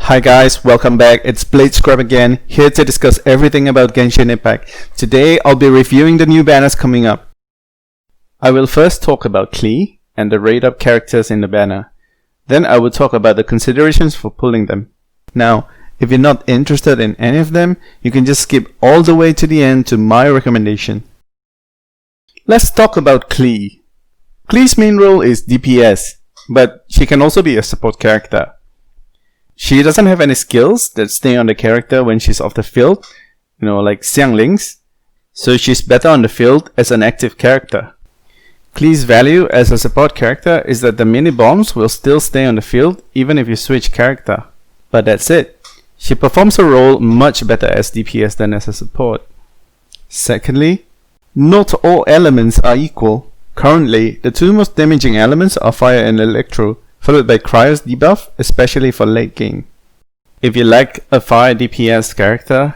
Hi guys, welcome back. It's Blade Scrub again, here to discuss everything about Genshin Impact. Today I'll be reviewing the new banners coming up. I will first talk about Klee and the rate up characters in the banner. Then I will talk about the considerations for pulling them. Now, if you're not interested in any of them, you can just skip all the way to the end to my recommendation. Let's talk about Klee. Klee's main role is DPS, but she can also be a support character. She doesn't have any skills that stay on the character when she's off the field, like Xiangling's, so she's better on the field as an active character. Klee's value as a support character is that the mini bombs will still stay on the field even if you switch character. But that's it. She performs her role much better as DPS than as a support. Secondly, not all elements are equal. Currently, the two most damaging elements are fire and electro, followed by Cryo's debuff, especially for late game. If you like a fire DPS character,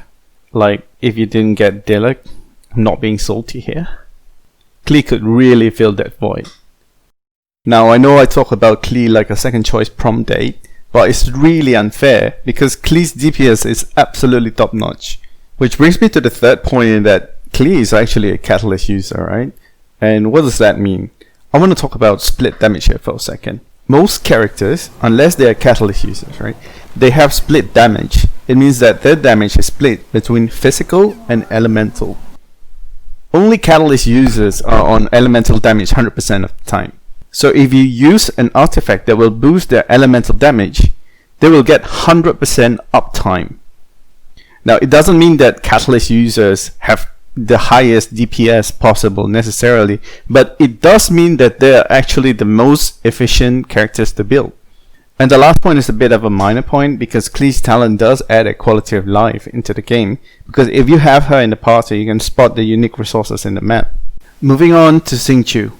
like if you didn't get Diluc, I'm not being salty here, Klee could really fill that void. Now I know I talk about Klee like a second choice prom date, but it's really unfair because Klee's DPS is absolutely top notch. Which brings me to the third point in that Klee is actually a catalyst user, right? And what does that mean? I want to talk about split damage here for a second. Most characters, unless they are catalyst users, right, they have split damage. It means that their damage is split between physical and elemental. Only catalyst users are on elemental damage 100% of the time. So if you use an artifact that will boost their elemental damage, they will get 100% uptime. Now it doesn't mean that catalyst users have the highest DPS possible necessarily, but it does mean that they are actually the most efficient characters to build. And the last point is a bit of a minor point because Klee's talent does add a quality of life into the game, because if you have her in the party you can spot the unique resources in the map. Moving on to Xingqiu.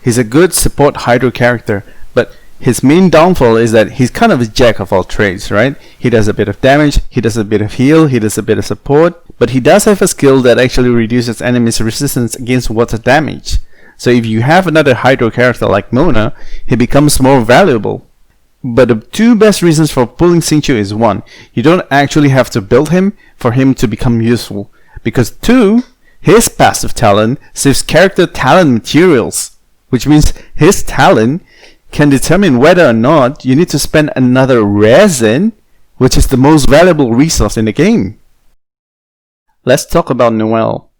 He's a good support hydro character, but his main downfall is that he's kind of a jack of all trades, right? He does a bit of damage, he does a bit of heal, he does a bit of support, but he does have a skill that actually reduces enemies' resistance against water damage. So if you have another hydro character like Mona, he becomes more valuable. But the two best reasons for pulling Xingqiu is 1, you don't actually have to build him for him to become useful, because 2, his passive talent saves character talent materials, which means his talent can determine whether or not you need to spend another resin, which is the most valuable resource in the game. Let's talk about Noelle.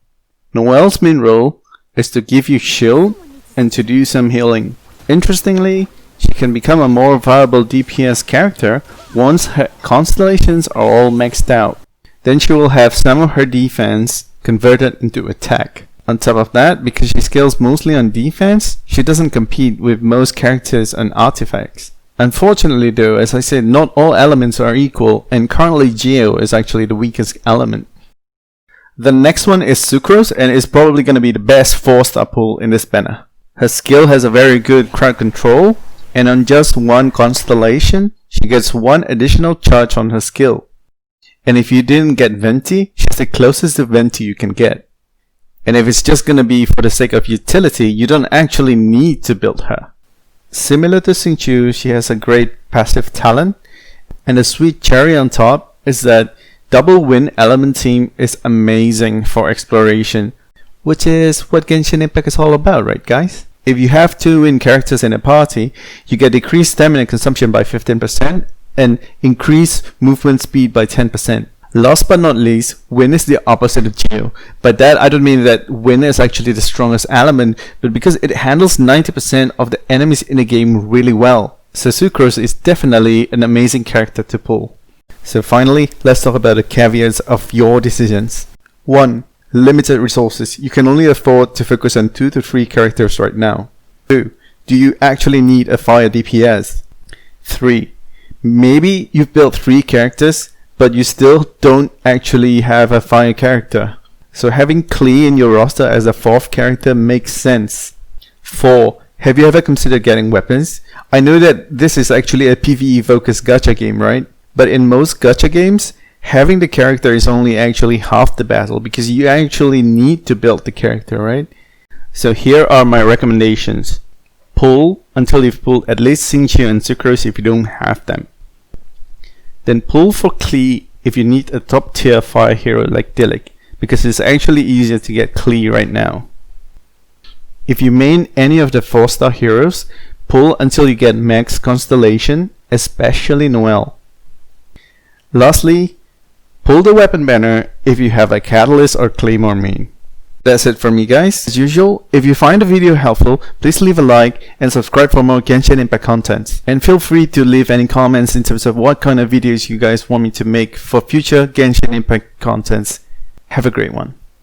Noelle's main role is to give you shield and to do some healing. Interestingly, she can become a more viable DPS character once her constellations are all maxed out. Then she will have some of her defense converted into attack. On top of that, because she scales mostly on defense, she doesn't compete with most characters and artifacts. Unfortunately though, as I said, not all elements are equal, and currently Geo is actually the weakest element. The next one is Sucrose, and is probably going to be the best 4-star pull in this banner. Her skill has a very good crowd control, and on just one constellation, she gets 1 additional charge on her skill. And if you didn't get Venti, she's the closest to Venti you can get. And if it's just gonna be for the sake of utility, you don't actually need to build her. Similar to Xingqiu, she has a great passive talent, and the sweet cherry on top is that double win element team is amazing for exploration, which is what Genshin Impact is all about, right guys? If you have 2 win characters in a party, you get decreased stamina consumption by 15% and increased movement speed by 10%. Last but not least, Win is the opposite of Geo. By that I don't mean that Win is actually the strongest element, but because it handles 90% of the enemies in the game really well. So Sucrose is definitely an amazing character to pull. So finally, let's talk about the caveats of your decisions. 1. Limited resources. You can only afford to focus on 2 to 3 characters right now. 2. Do you actually need a fire DPS? 3. Maybe you've built 3 characters, but you still don't actually have a fire character. So having Klee in your roster as a 4th character makes sense. 4. Have you ever considered getting weapons? I know that this is actually a PvE focused gacha game, right? But in most gacha games, having the character is only actually half the battle because you actually need to build the character, right? So here are my recommendations. Pull until you've pulled at least Xingqiu and Sucrose if you don't have them. Then pull for Klee if you need a top tier fire hero like Dilek, because it's actually easier to get Klee right now. If you main any of the 4-star heroes, pull until you get max constellation, especially Noelle. Lastly, pull the weapon banner if you have a catalyst or claymore main. That's it from me, guys. As usual, if you find the video helpful, please leave a like and subscribe for more Genshin Impact content. And feel free to leave any comments in terms of what kind of videos you guys want me to make for future Genshin Impact contents. Have a great one.